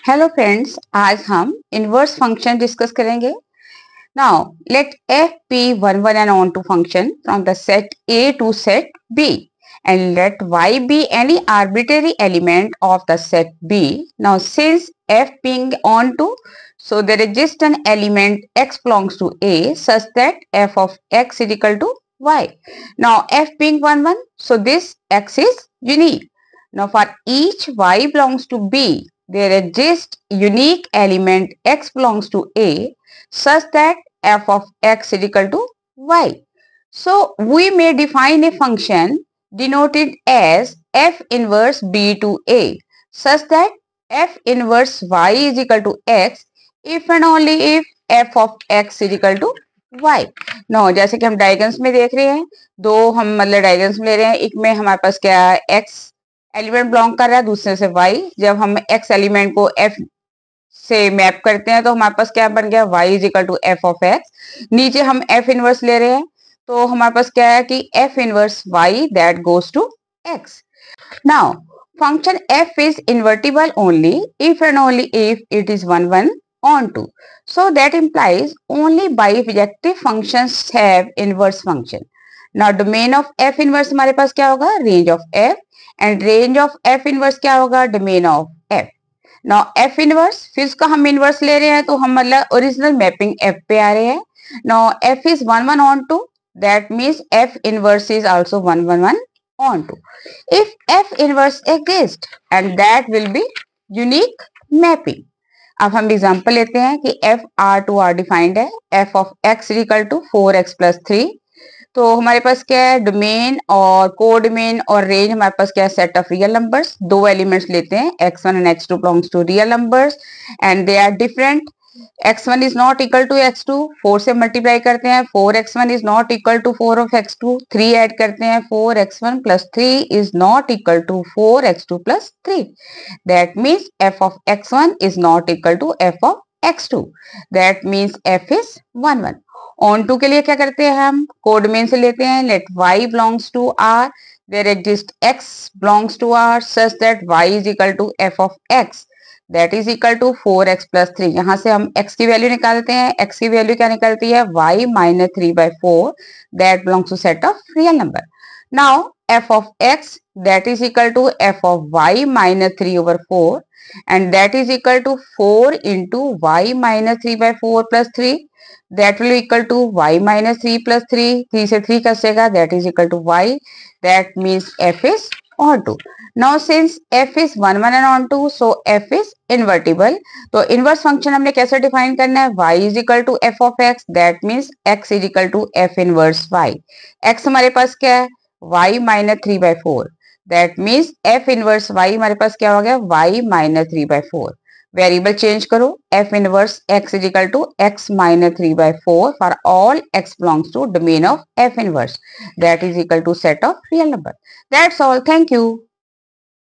Hello friends, आज हम inverse function discuss करेंगे। Now let f be 1 1 and on to function from the set A to set B, and let y be any arbitrary element of the set B. Now since f being on to, so there exists an element x belongs to A such that f of x is equal to y. Now f being 1 1, so this x is unique. Now for each y belongs to B, there exists unique element x belongs to A such that f of x is equal to y. So we may define a function denoted as f inverse b to a such that f inverse y is equal to x if and only if f of x is equal to y. No जैसे कि हम diagrams में देख रहे हैं, दो हम मतलब डायग्राम्स में ले रहे हैं। एक में हमारे पास क्या है, x एलिमेंट बिलोंग कर रहा है, दूसरे से y। जब हम x एलिमेंट को f से मैप करते हैं तो हमारे पास क्या बन गया, y is equal to f of x. नीचे हम f इनवर्स ले रहे हैं तो हमारे पास क्या है कि f inverse y that goes to x। Now function f is invertible only if and only if it is 1 1 on to, so that implies only bijective functions have inverse function. Now domain of f inverse हमारे पास क्या होगा, range of f, and range of f inverse क्या होगा, domain of f. Now F inverse, फिर उसका हम inverse ले रहे हैं तो हम मतलब ओरिजिनल मैपिंग एफ पे आ रहे हैं। Now F is 1 1 on to, that means F inverse is also 1 1 1 on to if f inverse exists, and that will be unique mapping. अब हम एग्जांपल लेते हैं कि f R डिफाइंड है, f of x equal to 4x plus 3। तो हमारे पास क्या है, डोमेन और कोडोमेन और रेंज हमारे पास क्या है, सेट ऑफ रियल नंबर्स। दो एलिमेंट्स लेते हैं, x1 and x2 belongs to real numbers and they are different. x1 is not equal to x2, 4 से मल्टीप्लाई करते हैं, 4x1 is not equal to 4 of x2, 3 add करते हैं, 4x1 plus 3 is not equal to 4x2 plus 3। That means f of x1 is not equal to f of x2, that means f is 1 1। On to के लिए क्या करते हैं, हम कोडमेन से लेते हैं, late y belongs to r, there exist x belongs to r such that y is equal to f of x that is equal to 4x plus 3। यहां से हम x की वैल्यू निकालते हैं, x की वैल्यू क्या निकलती है, y minus 3/4 that belongs to set of real number. Now f of x that is equal to f of y minus 3/4 and that is equal to 4 into y minus 3/4 plus 3, that will equal to y minus 3 plus 3, 3 से 3 कसेगा, that is equal to y, that means f is onto. Now since f is 1 1 and onto, so f is invertible. तो inverse function हमने कैसे define करना है, y is equal to f of x, that means x is equal to f inverse y। x हमारे पास क्या है, y minus 3/4, that means f inverse y हमारे पास क्या हो गया, y minus 3/4। वेरिएबल चेंज करो, f inverse x is equal to x minus 3/4 for all x belongs to domain of f inverse that is equal to set of real number. That's all, thank you.